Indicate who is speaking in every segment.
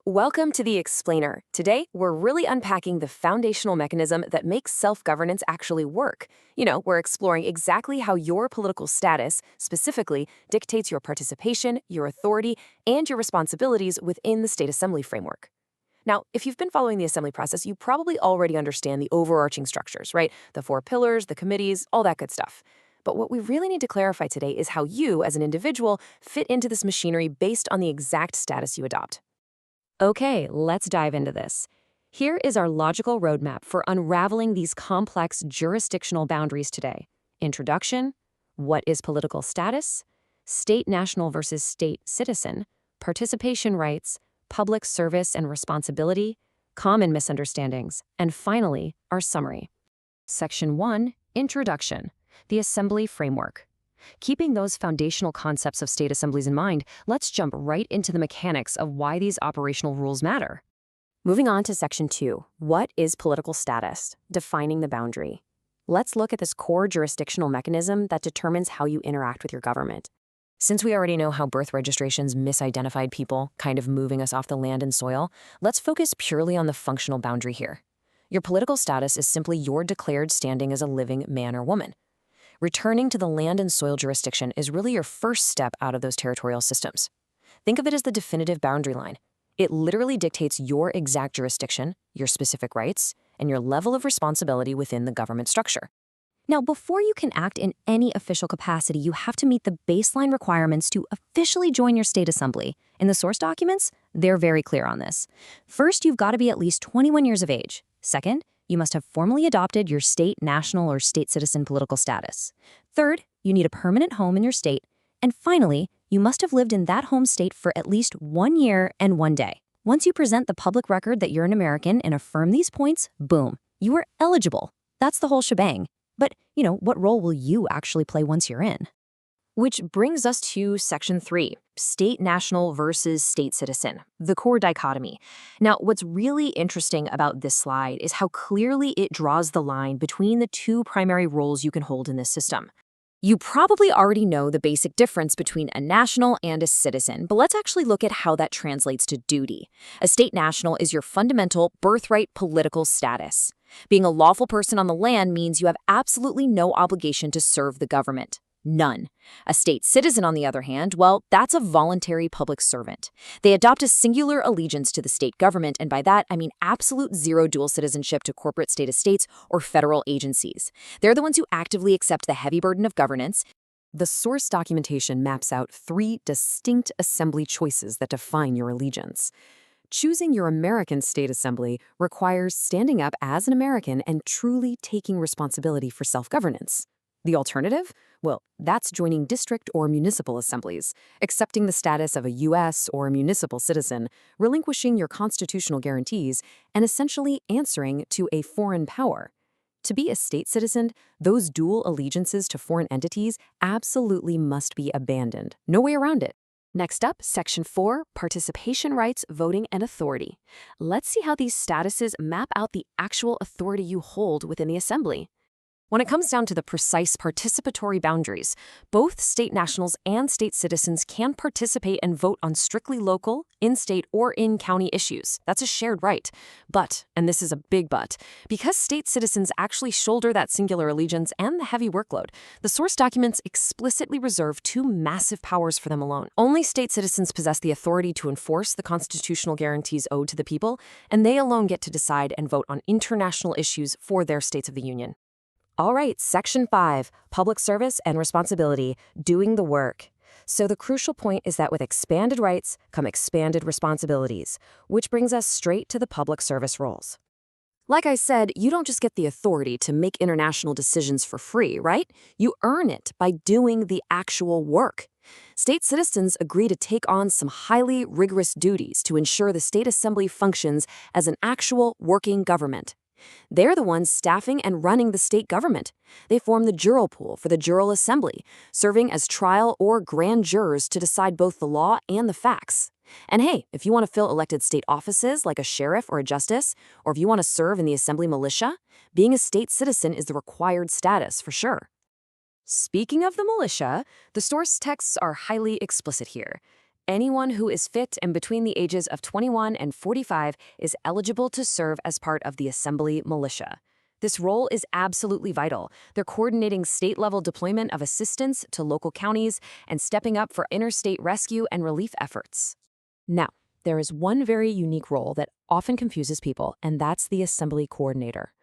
Speaker 1: Welcome to The Explainer. Today, we're really unpacking the foundational mechanism that makes self-governance actually work. We're exploring exactly how your political status, specifically, dictates your participation, your authority, and your responsibilities within the state assembly framework. Now, if you've been following the assembly process, you probably already understand the overarching structures, right? The four pillars, the committees, all that good stuff. But what we really need to clarify today is how you, as an individual, fit into this machinery based on the exact status you adopt. Okay, let's dive into this. Here is our logical roadmap for unraveling these complex jurisdictional boundaries today. Introduction, what is political status, state national versus state citizen, participation rights, public service and responsibility, common misunderstandings, and finally, our summary. Section 1, Introduction, the Assembly Framework. Keeping those foundational concepts of state assemblies in mind, let's jump right into the mechanics of why these operational rules matter. Moving on to Section 2, what is political status? Defining the boundary. Let's look at this core jurisdictional mechanism that determines how you interact with your government. Since we already know how birth registrations misidentified people, kind of moving us off the land and soil, let's focus purely on the functional boundary here. Your political status is simply your declared standing as a living man or woman. Returning to the land and soil jurisdiction is really your first step out of those territorial systems. Think of it as the definitive boundary line. It literally dictates your exact jurisdiction, your specific rights, and your level of responsibility within the government structure. Now, before you can act in any official capacity, you have to meet the baseline requirements to officially join your state assembly. In the source documents, they're very clear on this. First, you've got to be at least 21 years of age. Second, you must have formally adopted your state, national, or state citizen political status. Third, you need a permanent home in your state. And finally, you must have lived in that home state for at least 1 year and 1 day. Once you present the public record that you're an American and affirm these points, boom, you are eligible. That's the whole shebang. But, what role will you actually play once you're in? Which brings us to Section 3, state national versus state citizen, the core dichotomy. Now, what's really interesting about this slide is how clearly it draws the line between the two primary roles you can hold in this system. You probably already know the basic difference between a national and a citizen, but let's actually look at how that translates to duty. A state national is your fundamental birthright political status. Being a lawful person on the land means you have absolutely no obligation to serve the government. None. A state citizen, on the other hand, well, that's a voluntary public servant. They adopt a singular allegiance to the state government, and by that, I mean absolute zero dual citizenship to corporate state estates or federal agencies. They're the ones who actively accept the heavy burden of governance. The source documentation maps out 3 distinct assembly choices that define your allegiance. Choosing your American state assembly requires standing up as an American and truly taking responsibility for self-governance. The alternative? Well, that's joining district or municipal assemblies, accepting the status of a U.S. or municipal citizen, relinquishing your constitutional guarantees, and essentially answering to a foreign power. To be a state citizen, those dual allegiances to foreign entities absolutely must be abandoned. No way around it. Next up, Section 4, Participation Rights, Voting, and Authority. Let's see how these statuses map out the actual authority you hold within the assembly. When it comes down to the precise participatory boundaries, both state nationals and state citizens can participate and vote on strictly local, in-state, or in-county issues. That's a shared right. But, and this is a big but, because state citizens actually shoulder that singular allegiance and the heavy workload, the source documents explicitly reserve 2 massive powers for them alone. Only state citizens possess the authority to enforce the constitutional guarantees owed to the people, and they alone get to decide and vote on international issues for their states of the Union. All right, Section 5, Public Service and Responsibility, doing the work. So the crucial point is that with expanded rights come expanded responsibilities, which brings us straight to the public service roles. Like I said, you don't just get the authority to make international decisions for free, right? You earn it by doing the actual work. State citizens agree to take on some highly rigorous duties to ensure the state assembly functions as an actual working government. They're the ones staffing and running the state government. They form the jural pool for the jural assembly, serving as trial or grand jurors to decide both the law and the facts. And hey, if you want to fill elected state offices like a sheriff or a justice, or if you want to serve in the assembly militia, being a state citizen is the required status for sure. Speaking of the militia, the source texts are highly explicit here. Anyone who is fit and between the ages of 21 and 45 is eligible to serve as part of the Assembly Militia. This role is absolutely vital. They're coordinating state-level deployment of assistance to local counties and stepping up for interstate rescue and relief efforts. Now, there is one very unique role that often confuses people, and that's the Assembly Coordinator.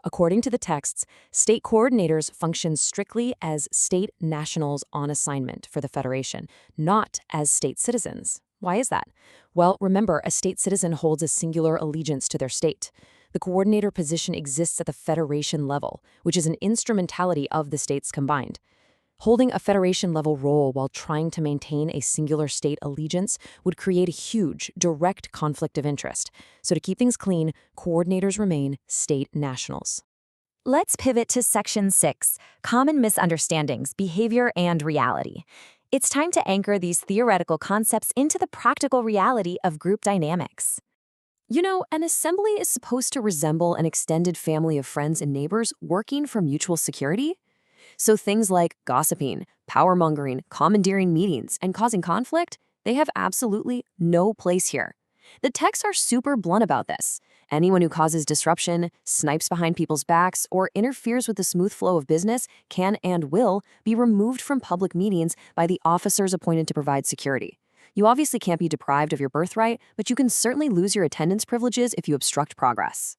Speaker 1: According to the texts, state coordinators function strictly as state nationals on assignment for the Federation, not as state citizens. Why is that? Well, remember, a state citizen holds a singular allegiance to their state. The coordinator position exists at the Federation level, which is an instrumentality of the states combined. Holding a Federation-level role while trying to maintain a singular state allegiance would create a huge, direct conflict of interest. So to keep things clean, coordinators remain state nationals.
Speaker 2: Let's pivot to Section 6, Common Misunderstandings, Behavior and Reality. It's time to anchor these theoretical concepts into the practical reality of group dynamics.
Speaker 1: You know, an assembly is supposed to resemble an extended family of friends and neighbors working for mutual security. So things like gossiping, power-mongering, commandeering meetings, and causing conflict, they have absolutely no place here. The texts are super blunt about this. Anyone who causes disruption, snipes behind people's backs, or interferes with the smooth flow of business can and will be removed from public meetings by the officers appointed to provide security. You obviously can't be deprived of your birthright, but you can certainly lose your attendance privileges if you obstruct progress.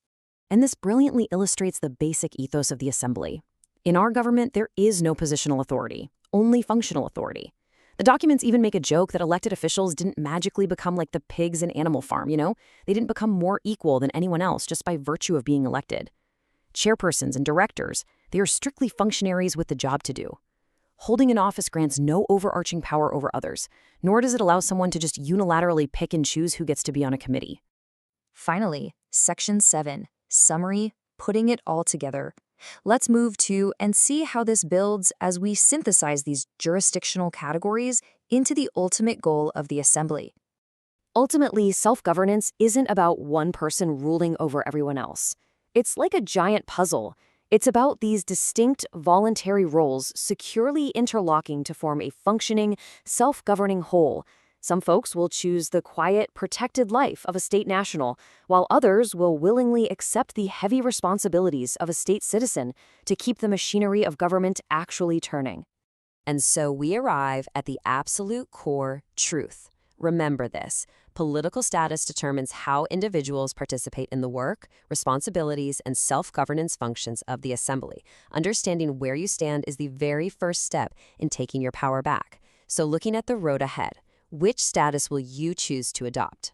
Speaker 1: And this brilliantly illustrates the basic ethos of the assembly. In our government, there is no positional authority, only functional authority. The documents even make a joke that elected officials didn't magically become like the pigs in Animal Farm, you know? They didn't become more equal than anyone else just by virtue of being elected. Chairpersons and directors, they are strictly functionaries with the job to do. Holding an office grants no overarching power over others, nor does it allow someone to just unilaterally pick and choose who gets to be on a committee.
Speaker 2: Finally, Section 7, Summary, Putting it all together. Let's move to and see how this builds as we synthesize these jurisdictional categories into the ultimate goal of the assembly.
Speaker 1: Ultimately, self-governance isn't about one person ruling over everyone else. It's like a giant puzzle. It's about these distinct, voluntary roles securely interlocking to form a functioning, self-governing whole. Some folks will choose the quiet, protected life of a state national, while others will willingly accept the heavy responsibilities of a state citizen to keep the machinery of government actually turning. And so we arrive at the absolute core truth. Remember this. Political status determines how individuals participate in the work, responsibilities, and self-governance functions of the assembly. Understanding where you stand is the very first step in taking your power back. So looking at the road ahead, which status will you choose to adopt?